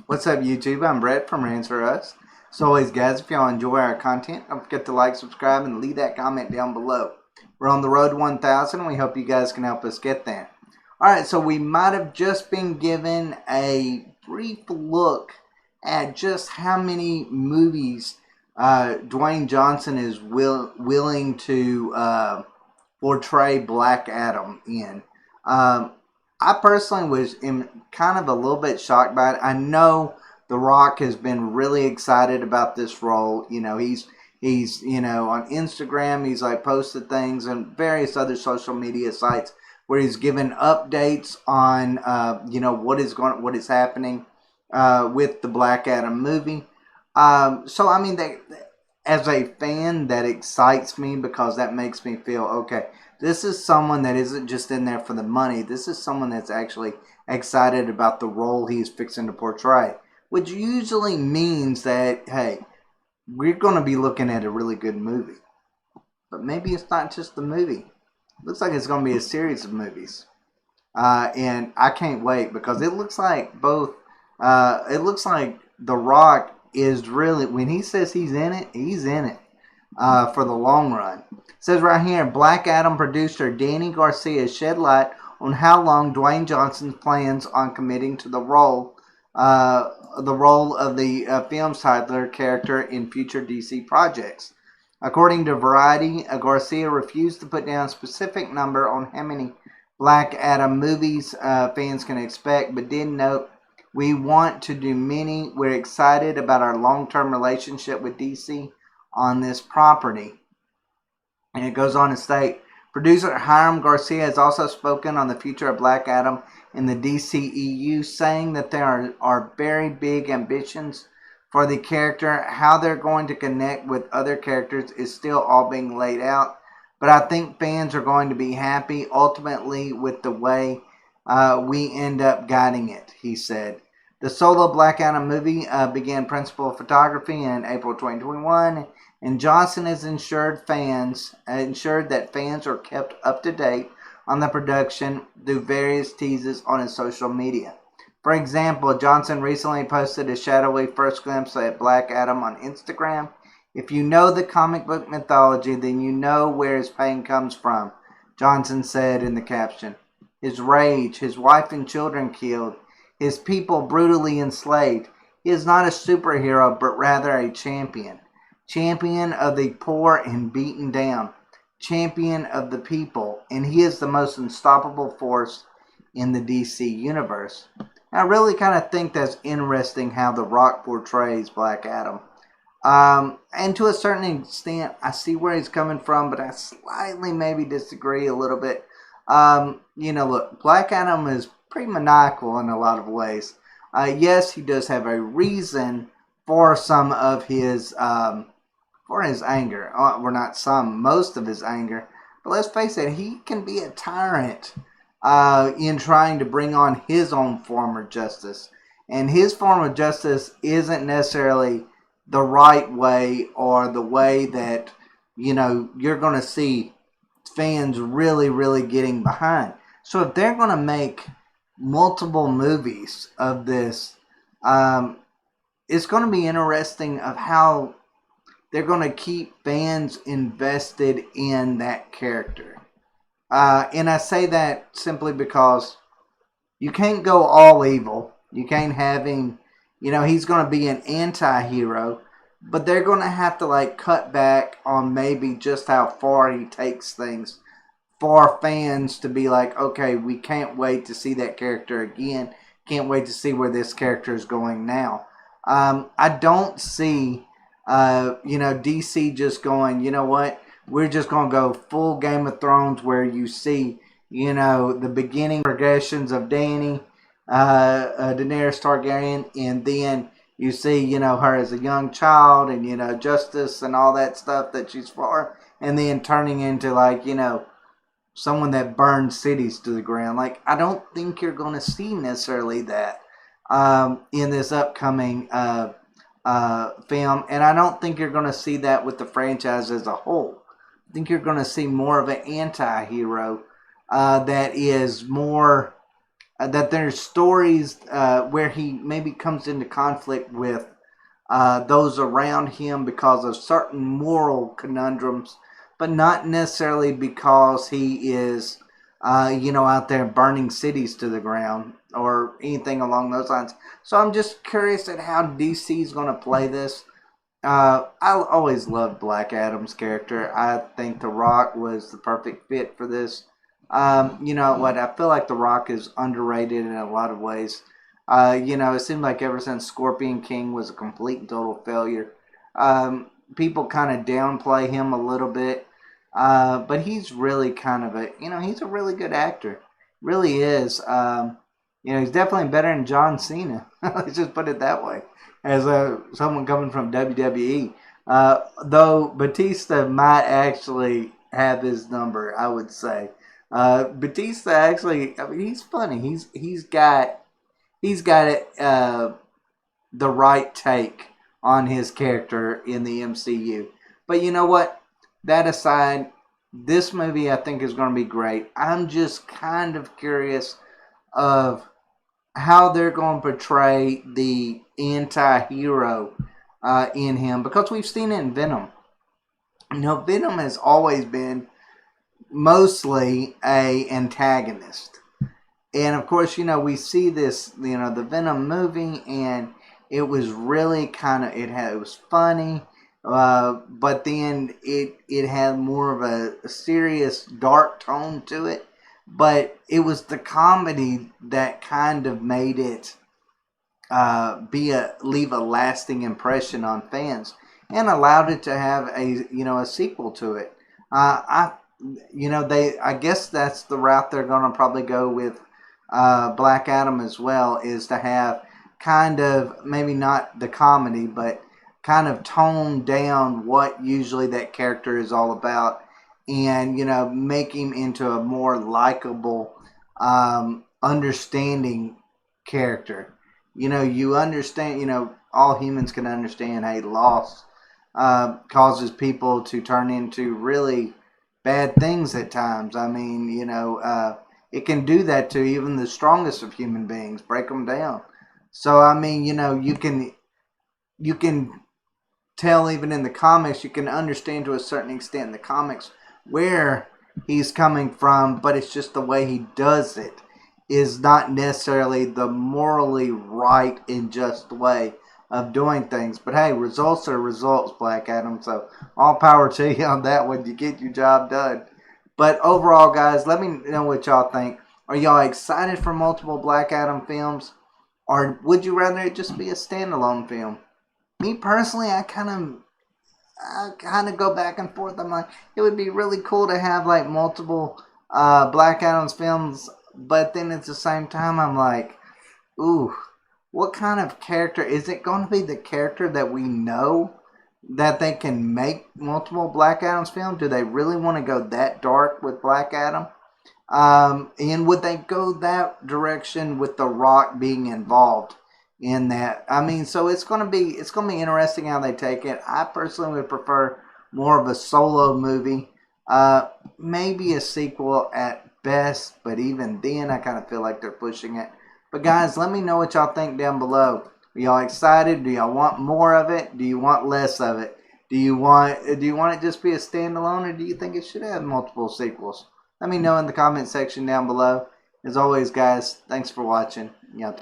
What's up, YouTube? I'm Brett from Rants for Us. As always, guys, if y'all enjoy our content, don't forget to like, subscribe, and leave that comment down below. We're on the road to 1,000, and we hope you guys can help us get there. Alright, so we might have just been given a brief look at just how many movies Dwayne Johnson is willing to portray Black Adam in. I personally was kind of a little bit shocked by it. I know The Rock has been really excited about this role. You know, he's on Instagram, he's like posted things and various other social media sites where he's given updates on what is happening with the Black Adam movie. So I mean, as a fan, that excites me because that makes me feel okay. This is someone that isn't just in there for the money. This is someone that's actually excited about the role he's fixing to portray, which usually means that, hey, we're going to be looking at a really good movie. But maybe it's not just the movie. It looks like it's going to be a series of movies. And I can't wait because it looks like it looks like The Rock is really, when he says he's in it for the long run. It says right here, Black Adam producer Danny Garcia shed light on how long Dwayne Johnson plans on committing to the role of the film's titular character in future DC projects. According to Variety, Garcia refused to put down a specific number on how many Black Adam movies fans can expect, but did note, "We want to do many. We're excited about our long-term relationship with DC on this property." And it goes on to state, producer Hiram Garcia has also spoken on the future of Black Adam in the DCEU, saying that there are very big ambitions for the character. How they're going to connect with other characters is still all being laid out. But I think fans are going to be happy ultimately with the way we end up guiding it, he said. The solo Black Adam movie began principal photography in April 2021, and Johnson has ensured that fans are kept up to date on the production through various teases on his social media. For example, Johnson recently posted a shadowy first glimpse at Black Adam on Instagram. "If you know the comic book mythology, then you know where his pain comes from," Johnson said in the caption. "His rage, his wife and children killed, his people brutally enslaved. He is not a superhero, but rather a champion. Champion of the poor and beaten down. Champion of the people. And he is the most unstoppable force in the DC universe." I really kind of think that's interesting how The Rock portrays Black Adam. And to a certain extent, I see where he's coming from, but I slightly maybe disagree a little bit. Look, Black Adam is pretty maniacal in a lot of ways. Yes, he does have a reason for some of his anger. Most of his anger. But let's face it, he can be a tyrant in trying to bring on his own form of justice. And his form of justice isn't necessarily the right way or the way that, you're going to see fans really, really getting behind. So if they're going to make multiple movies of this, it's going to be interesting of how they're going to keep fans invested in that character. And I say that simply because you can't go all evil. You can't have him, he's going to be an anti-hero, but they're going to have to cut back on maybe just how far he takes things for fans to be like, okay, we can't wait to see that character again. Can't wait to see where this character is going now. I don't see DC just going, you know what, we're just going to go full Game of Thrones where you see, the beginning progressions of Daenerys Targaryen, and then you see, her as a young child and, justice and all that stuff that she's for, and then turning into someone that burns cities to the ground. I don't think you're going to see necessarily that in this upcoming film, and I don't think you're going to see that with the franchise as a whole. I think you're going to see more of an anti-hero that is more that there's stories where he maybe comes into conflict with those around him because of certain moral conundrums, but not necessarily because he is, out there burning cities to the ground or anything along those lines. So I'm just curious at how DC is going to play this. I always loved Black Adam's character. I think The Rock was the perfect fit for this. You know what? I feel like The Rock is underrated in a lot of ways. It seemed like ever since Scorpion King was a complete and total failure, people kind of downplay him a little bit. But he's really kind of he's a really good actor. Really is. He's definitely better than John Cena. Let's just put it that way. As someone coming from WWE. Though Batista might actually have his number, I would say. Batista actually, I mean, he's funny. He's got it, the right take on his character in the MCU. But you know what? That aside, this movie I think is going to be great. I'm just kind of curious of how they're going to portray the anti-hero in him, because we've seen it in Venom. Venom has always been mostly a antagonist. And of course, we see this, the Venom movie, and it was really it was funny, but then it had more of a serious, dark tone to it. But it was the comedy that kind of made it leave a lasting impression on fans, and allowed it to have a sequel to it. I guess that's the route they're going to probably go with Black Adam as well, is to have kind of maybe not the comedy, but kind of tone down what usually that character is all about, and make him into a more likable, understanding character. You understand. All humans can understand. Hey, loss causes people to turn into really bad things at times. I mean, it can do that to even the strongest of human beings, break them down. So I mean, you can tell even in the comics, you can understand to a certain extent in the comics where he's coming from, but it's just the way he does it is not necessarily the morally right and just way of doing things. But hey, results are results, Black Adam. So all power to you on that one. You get your job done. But overall, guys, let me know what y'all think. Are y'all excited for multiple Black Adam films? Or would you rather it just be a standalone film? Me personally, I kind of go back and forth. I'm like, it would be really cool to have like multiple Black Adam's films, but then at the same time, I'm like, ooh, what kind of character is it going to be? The character that we know that they can make multiple Black Adam's films? Do they really want to go that dark with Black Adam? And would they go that direction with The Rock being involved in that? I mean, so it's gonna be interesting how they take it. I personally would prefer more of a solo movie, maybe a sequel at best, but even then, I kind of feel like they're pushing it. But guys, let me know what y'all think down below. Are y'all excited? Do y'all want more of it? Do you want less of it? Do you want it just be a standalone, or do you think it should have multiple sequels? Let me know in the comment section down below. As always, guys, thanks for watching. Y'all